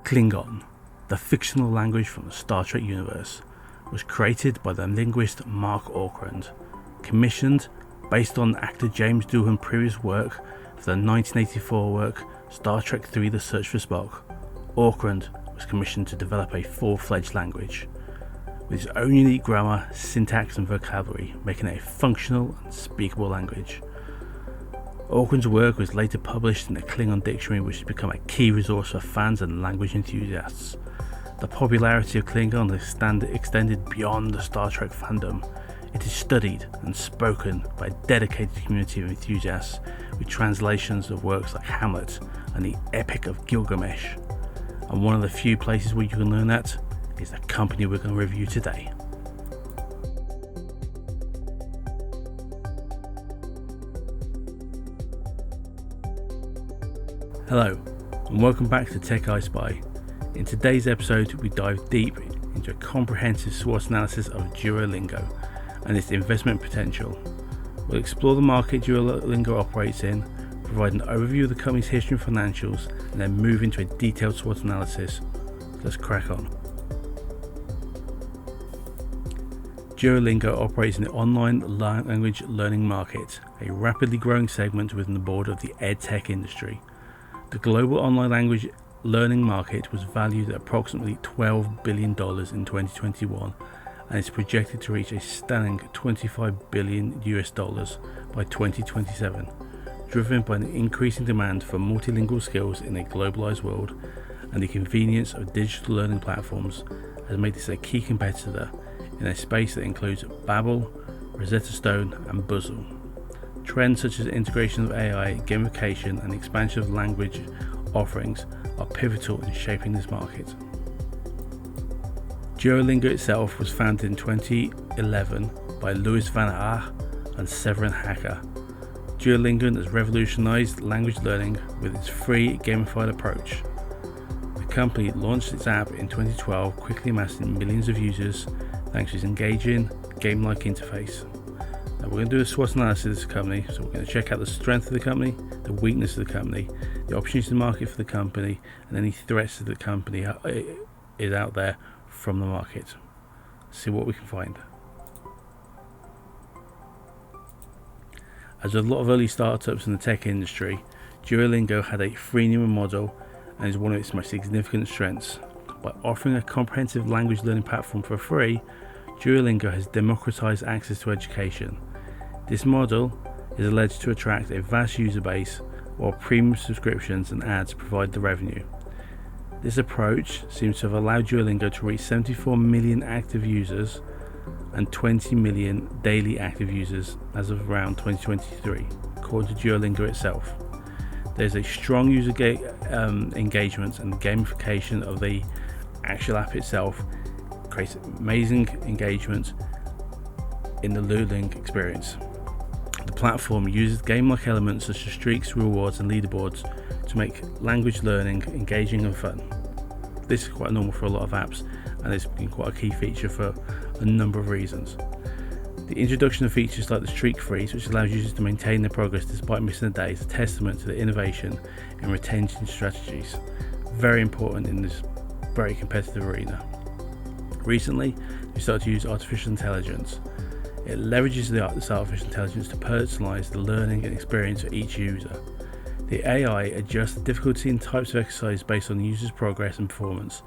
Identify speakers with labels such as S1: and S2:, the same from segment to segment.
S1: Klingon, the fictional language from the Star Trek universe, was created by the linguist Mark Okrand, commissioned based on actor James Doohan's previous work for the 1984 work Star Trek III: The Search for Spock. Okrand was commissioned to develop a full-fledged language with its own unique grammar, syntax and vocabulary, making it a functional and speakable language. Okrand's work was later published in the Klingon Dictionary, which has become a key resource for fans and language enthusiasts. The popularity of Klingon has extended beyond the Star Trek fandom. It is studied and spoken by a dedicated community of enthusiasts, with translations of works like Hamlet and the Epic of Gilgamesh. And one of the few places where you can learn that is the company we're going to review today. Hello, and welcome back to Tech I Spy. In today's episode, we dive deep into a comprehensive SWOT analysis of Duolingo and its investment potential. We'll explore the market Duolingo operates in, provide an overview of the company's history and financials, and then move into a detailed SWOT analysis. Let's crack on. Duolingo operates in the online language learning market, a rapidly growing segment within the broader of the edtech industry. The global online language learning market was valued at approximately $12 billion in 2021 and is projected to reach a stunning $25 billion by 2027, driven by an increasing demand for multilingual skills in a globalized world, and the convenience of digital learning platforms has made this a key competitor in a space that includes Babbel, Rosetta Stone and Buzzle. Trends such as integration of AI, gamification and expansion of language offerings are pivotal in shaping this market. Duolingo itself was founded in 2011 by Louis van Aar and Severin Hacker. Duolingo has revolutionized language learning with its free gamified approach. The company launched its app in 2012, quickly amassing millions of users thanks to its engaging, game-like interface. Now we're going to do a SWOT analysis of this company, so we're going to check out the strength of the company, the weakness of the company, the opportunities in the market for the company, and any threats that the company is out there from the market. See what we can find. As with a lot of early startups in the tech industry, Duolingo had a freemium model and is one of its most significant strengths. By offering a comprehensive language learning platform for free, Duolingo has democratized access to education. This model is alleged to attract a vast user base, while premium subscriptions and ads provide the revenue. This approach seems to have allowed Duolingo to reach 74 million active users and 20 million daily active users as of around 2023, according to Duolingo itself. There's a strong user engagement, and the gamification of the actual app itself creates amazing engagement in the learning experience. The platform uses game-like elements such as streaks, rewards and leaderboards to make language learning engaging and fun. This is quite normal for a lot of apps, and it's been quite a key feature for a number of reasons. The introduction of features like the streak freeze, which allows users to maintain their progress despite missing a day, is a testament to the innovation in retention strategies. Very important in this very competitive arena. Recently, we started to use artificial intelligence. It leverages this artificial intelligence to personalize the learning and experience for each user. The AI adjusts the difficulty and types of exercise based on the user's progress and performance,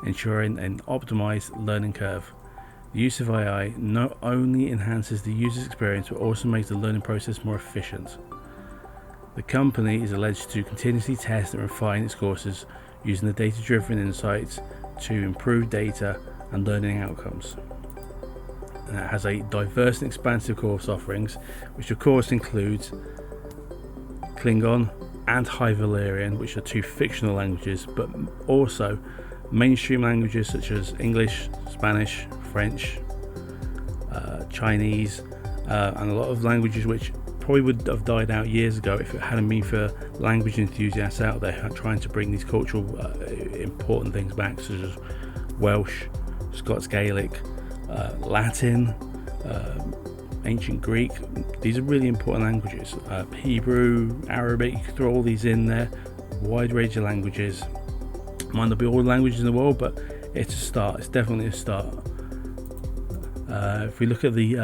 S1: ensuring an optimized learning curve. The use of AI not only enhances the user's experience but also makes the learning process more efficient. The company is alleged to continuously test and refine its courses using the data-driven insights to improve data and learning outcomes. And it has a diverse and expansive course offerings, which of course includes Klingon and High Valyrian, which are two fictional languages, but also mainstream languages such as English, Spanish, French, Chinese, and a lot of languages which probably would have died out years ago if it hadn't been for language enthusiasts out there trying to bring these cultural important things back, such as Welsh, Scots Gaelic, Latin, ancient Greek. These are really important languages. Hebrew, Arabic, you can throw all these in there. Wide range of languages, Might not be all the languages in the world, but it's a start. It's definitely a start. If we look at the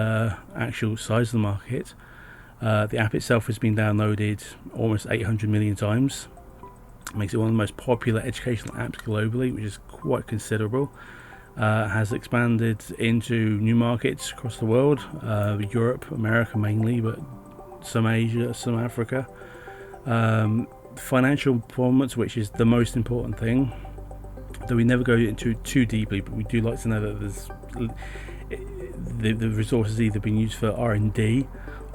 S1: actual size of the market, the app itself has been downloaded almost 800 million times. It makes it one of the most popular educational apps globally, which is quite considerable. Has expanded into new markets across the world, Europe, America mainly, but some Asia, some Africa. Financial performance, which is the most important thing, though we never go into too deeply, but we do like to know that there's the resources either being used for R&D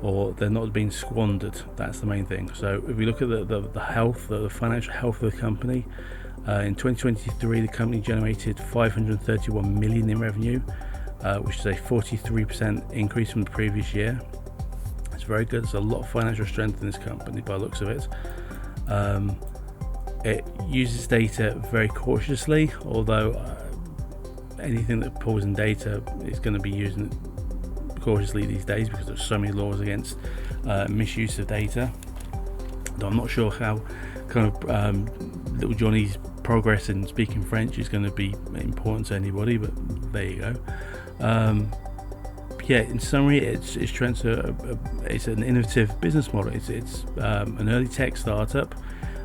S1: or they're not being squandered. That's the main thing. So if we look at the health, the financial health of the company, in 2023 the company generated 531 million in revenue, which is a 43% increase from the previous year. It's very good. There's a lot of financial strength in this company by the looks of it. It uses data very cautiously, although anything that pulls in data is going to be used cautiously these days because there's so many laws against misuse of data. Though I'm not sure how kind of little Johnny's progress in speaking French is going to be important to anybody, but there you go. Yeah, in summary, it's an innovative business model. It's an early tech startup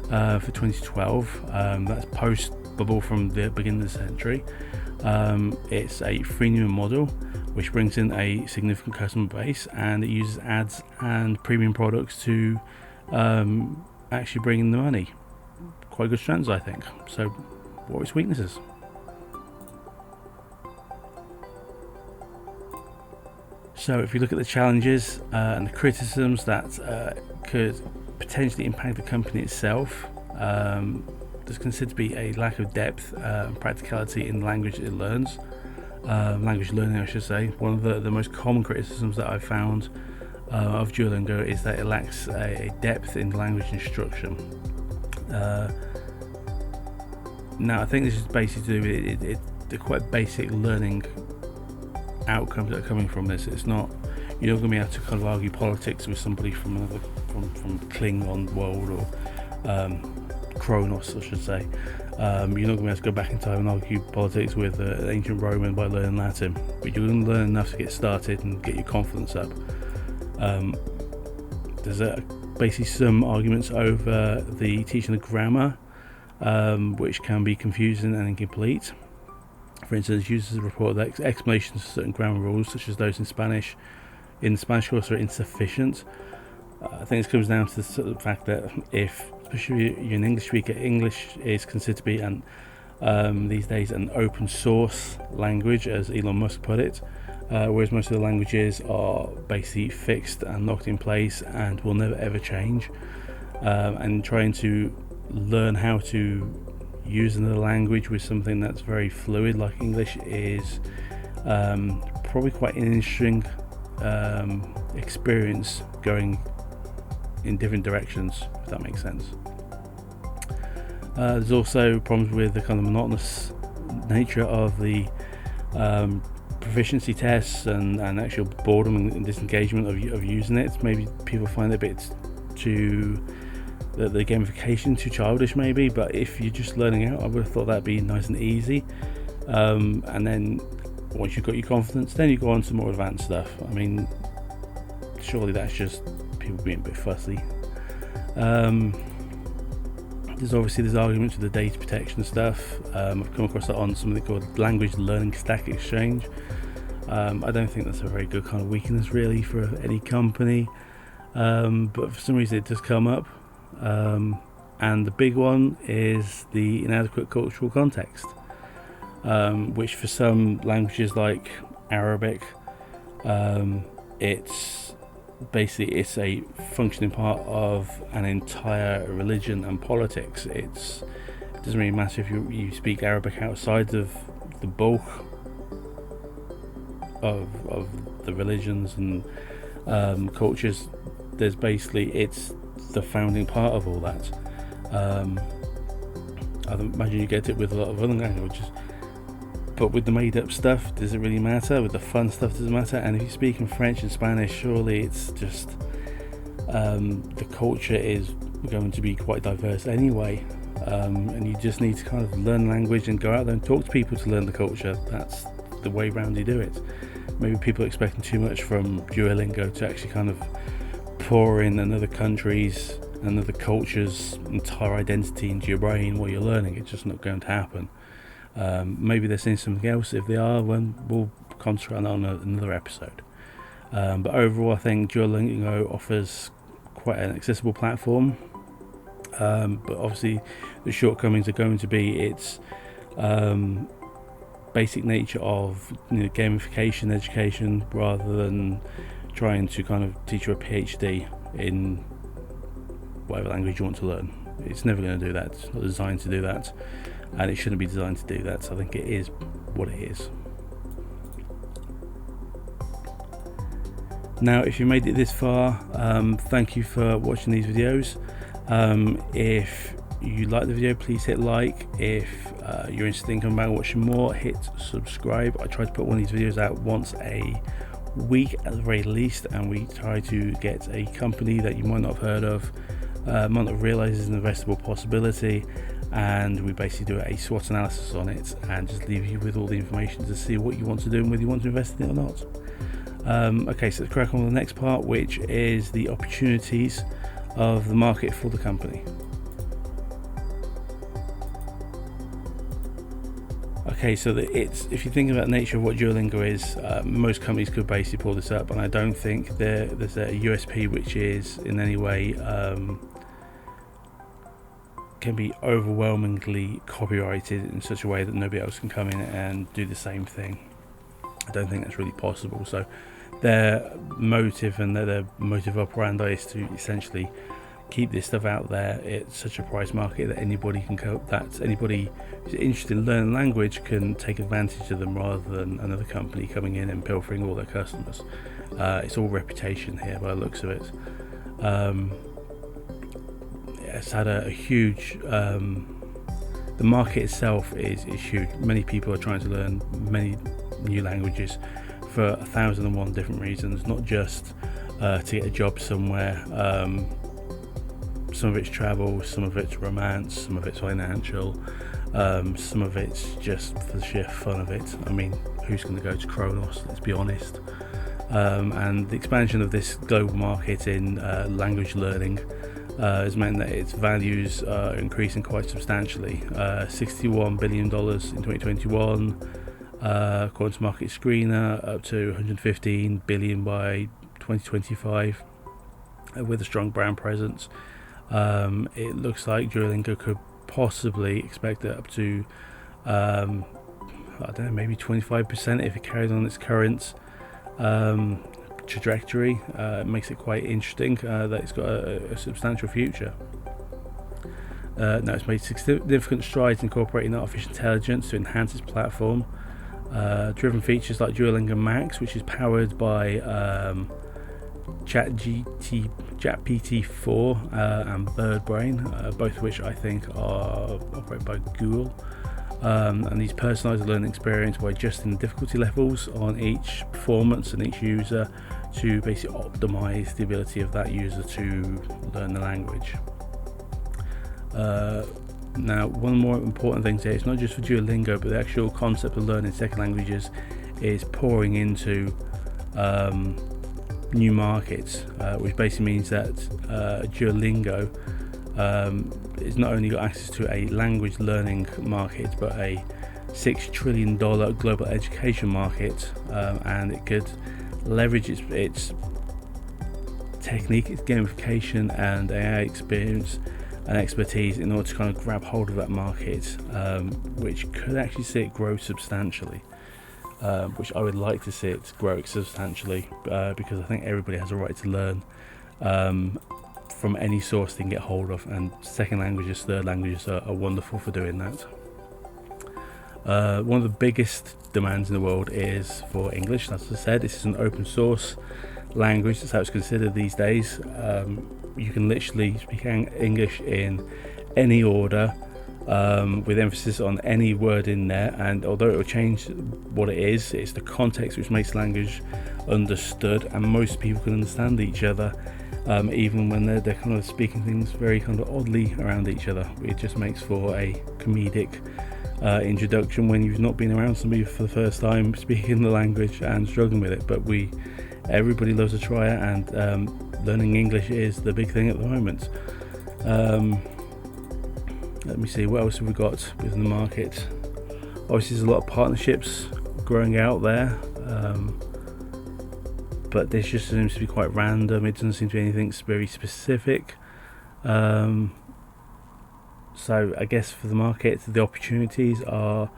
S1: for 2012. That's post bubble from the beginning of the century. It's a freemium model which brings in a significant customer base, and it uses ads and premium products to actually bring in the money. Quite good strengths, I think. So what are its weaknesses? So if you look at the challenges and the criticisms that could potentially impact the company itself, there's considered to be a lack of depth and practicality in the language it learns. Language learning, I should say. One of the most common criticisms that I've found of Duolingo is that it lacks a depth in language instruction. Now I think this is basically to do with the quite basic learning outcomes that are coming from this. It's not, you're not going to be able to kind of argue politics with somebody from another from Klingon world or Kronos, I should say. You're not going to be able to go back in time and argue politics with an ancient Roman by learning Latin, but you're going to learn enough to get started and get your confidence up. There's basically some arguments over the teaching of grammar, which can be confusing and incomplete. For instance, users report that explanations of certain grammar rules, such as those in the Spanish course, are insufficient. I think this comes down to the fact that if, especially if you're an English speaker, English is considered to be these days an open source language, as Elon Musk put it, whereas most of the languages are basically fixed and locked in place and will never ever change. And trying to learn how to use another language with something that's very fluid like English is probably quite an interesting experience, going in different directions, if that makes sense. There's also problems with the kind of monotonous nature of the proficiency tests and actual boredom and disengagement of using it. Maybe people find it a bit too, the gamification too childish maybe, but if you're just learning out, I would have thought that'd be nice and easy. And then once you've got your confidence, then you go on to more advanced stuff. I mean, surely that's just people being a bit fussy. There's arguments with the data protection stuff. I've come across that on something called Language Learning Stack Exchange. I don't think that's a very good kind of weakness really for any company, but for some reason it does come up. And the big one is the inadequate cultural context, which for some languages like Arabic, it's a functioning part of an entire religion and politics. It doesn't really matter if you speak Arabic outside of the bulk of the religions and cultures. There's basically, it's the founding part of all that. I imagine you get it with a lot of other languages, but with the made up stuff, does it really matter? With the fun stuff, does it matter? And if you speak in French and Spanish, surely it's just the culture is going to be quite diverse anyway. and you just need to kind of learn language and go out there and talk to people to learn the culture. That's the way round you do it. Maybe people are expecting too much from Duolingo to actually kind of pour in another country's, another culture's entire identity into your brain while you're learning. It's just not going to happen. Maybe they're saying something else. If they are, we'll concentrate on another episode. But overall, I think Duolingo offers quite an accessible platform. But obviously, the shortcomings are going to be its basic nature of gamification education, rather than trying to kind of teach you a PhD in whatever language you want to learn. It's never going to do that. It's not designed to do that, and it shouldn't be designed to do that. So I think it is what it is. Now, if you made it this far, thank you for watching these videos. If you like the video, please hit like. If you're interested in coming back and watching more, hit subscribe. I try to put one of these videos out once a week at the very least, and we try to get a company that you might not have heard of, might not realize is an investable possibility, and we basically do a SWOT analysis on it and just leave you with all the information to see what you want to do and whether you want to invest in it or not. Okay, so let's crack on with the next part, which is the opportunities of the market for the company. Okay, so if you think about the nature of what Duolingo is, most companies could basically pull this up, and I don't think there's a USP which is in any way can be overwhelmingly copyrighted in such a way that nobody else can come in and do the same thing. I don't think that's really possible. So their motive and their motive operandi is to essentially keep this stuff out there. It's such a price market that anybody can anybody who's interested in learning language can take advantage of them, rather than another company coming in and pilfering all their customers. It's all reputation here by the looks of it. It's had a huge the market itself is huge. Many people are trying to learn many new languages for 1,001 different reasons, not just to get a job somewhere. Some of it's travel, some of it's romance, some of it's financial, some of it's just for the sheer fun of it. I mean, who's going to go to Kronos, let's be honest. And the expansion of this global market in language learning has meant that its values are increasing quite substantially. $61 billion in 2021, according to Market Screener, up to $115 billion by 2025, with a strong brand presence. It looks like Duolingo could possibly expect it up to I don't know, maybe 25% if it carries on its current trajectory. It makes it quite interesting that it's got a substantial future. Now, it's made significant strides in incorporating artificial intelligence to enhance its platform. Driven features like Duolingo Max, which is powered by GPT-4 and BirdBrain, both of which I think are operated by Google. And these personalised learning experience by adjusting the difficulty levels on each performance and each user to basically optimise the ability of that user to learn the language. Now, one more important thing here, it's not just for Duolingo, but the actual concept of learning second languages is pouring into new markets, which basically means that Duolingo is not only got access to a language learning market, but a $6 trillion global education market, and it could leverage its technique, its gamification and AI experience and expertise in order to kind of grab hold of that market, which could actually see it grow substantially. Which I would like to see it grow substantially, because I think everybody has a right to learn from any source they can get hold of, and second languages, third languages are wonderful for doing that. One of the biggest demands in the world is for English. As I said, this is an open source language. That's how it's considered these days. You can literally speak English in any order with emphasis on any word in there, and although it will change what it is, it's the context which makes language understood, and most people can understand each other, even when they're kind of speaking things very kind of oddly around each other. It just makes for a comedic introduction when you've not been around somebody for the first time speaking the language and struggling with it. But everybody loves to try it, and learning English is the big thing at the moment. Let me see, what else have we got within the market? Obviously there's a lot of partnerships growing out there, but this just seems to be quite random. It doesn't seem to be anything very specific. So I guess for the market, the opportunities are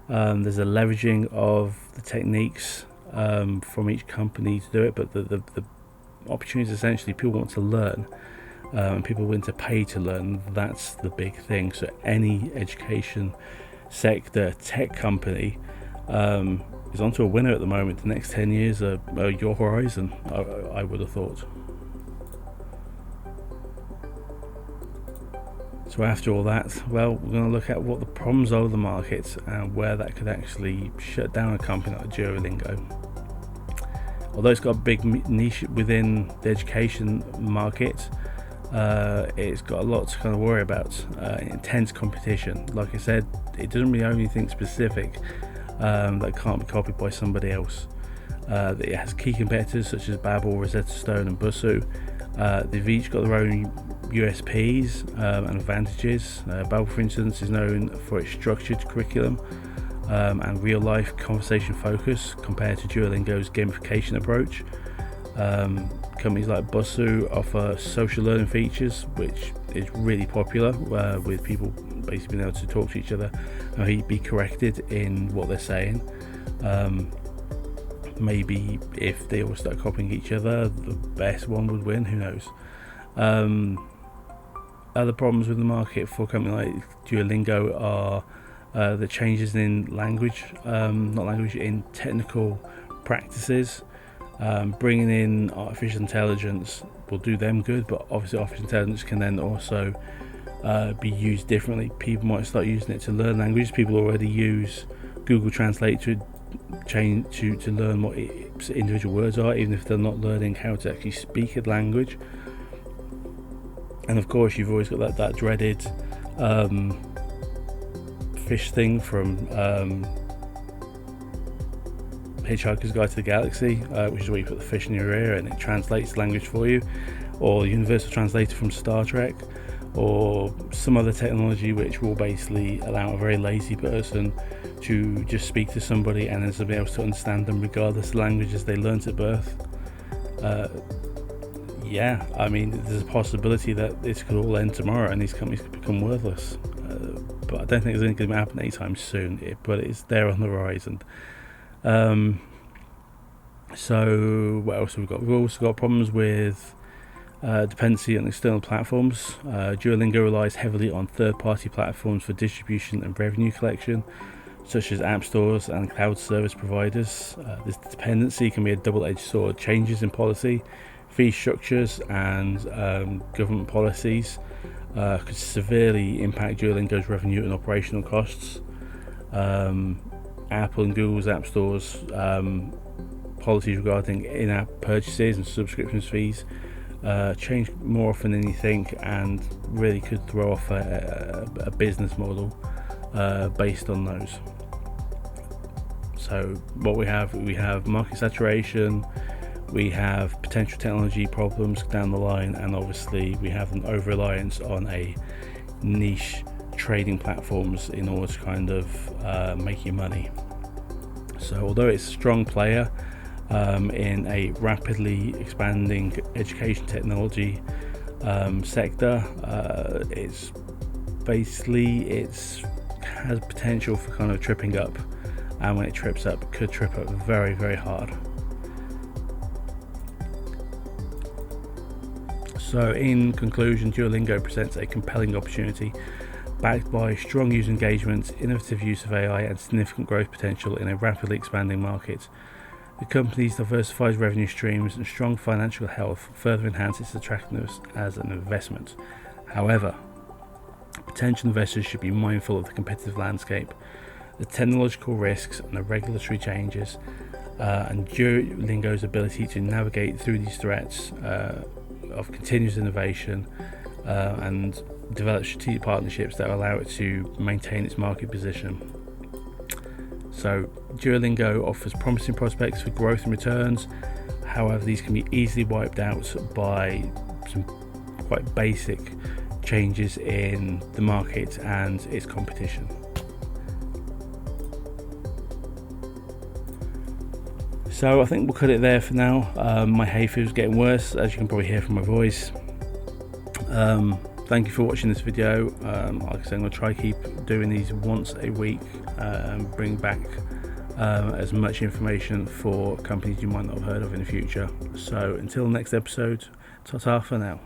S1: there's a leveraging of the techniques from each company to do it, but the opportunities, essentially, people want to learn, and people willing to pay to learn. That's the big thing. So any education sector tech company is onto a winner at the moment. The next 10 years are your horizon, I would have thought. So after all that, well, we're going to look at what the problems are with the market and where that could actually shut down a company like Duolingo. Although it's got a big niche within the education market, it's got a lot to kind of worry about. Intense competition. Like I said, it doesn't really have anything specific that can't be copied by somebody else. It has key competitors such as Babbel, Rosetta Stone and Busuu. They've each got their own USPs and advantages. Babbel, for instance, is known for its structured curriculum and real-life conversation focus compared to Duolingo's gamification approach. Companies like Busuu offer social learning features, which is really popular, with people basically being able to talk to each other and be corrected in what they're saying. Maybe if they all start copying each other, the best one would win, who knows. Other problems with the market for a company like Duolingo are the changes in language, in technical practices. Bringing in artificial intelligence will do them good, but obviously artificial intelligence can then also be used differently. People might start using it to learn languages. People already use Google Translate to learn what individual words are, even if they're not learning how to actually speak a language. And of course, you've always got that dreaded fish thing from Hitchhiker's Guide to the Galaxy, which is where you put the fish in your ear and it translates the language for you, or Universal Translator from Star Trek, or some other technology which will basically allow a very lazy person to just speak to somebody and then somebody else to understand them regardless of the languages they learnt at birth. Yeah, I mean, there's a possibility that this could all end tomorrow and these companies could become worthless, but I don't think there's anything going to happen anytime soon, but it's there on the horizon. So what else have we got? We've also got problems with dependency on external platforms. Duolingo relies heavily on third-party platforms for distribution and revenue collection, such as app stores and cloud service providers. This dependency can be a double-edged sword. Changes in policy, fee structures and government policies could severely impact Duolingo's revenue and operational costs. Apple and Google's app stores policies regarding in-app purchases and subscription fees change more often than you think, and really could throw off a business model based on those. So what we have market saturation, we have potential technology problems down the line, and obviously we have an over-reliance on a niche trading platforms in order to kind of make you money. So although it's a strong player in a rapidly expanding education technology sector, it's has potential for kind of tripping up, and when it trips up, it could trip up very, very hard. So in conclusion, Duolingo presents a compelling opportunity backed by strong user engagement, innovative use of AI and significant growth potential in a rapidly expanding market. The company's diversified revenue streams and strong financial health further enhance its attractiveness as an investment. However, Potential investors should be mindful of the competitive landscape, the technological risks and the regulatory changes, and Duolingo's ability to navigate through these threats of continuous innovation and develop strategic partnerships that allow it to maintain its market position. So Duolingo offers promising prospects for growth and returns. However, these can be easily wiped out by some quite basic changes in the market and its competition. So I think we'll cut it there for now. My hay fever's getting worse, as you can probably hear from my voice. Thank you for watching this video. Like I said, I'm going to try keep doing these once a week and bring back as much information for companies you might not have heard of in the future. So until the next episode, ta-ta for now.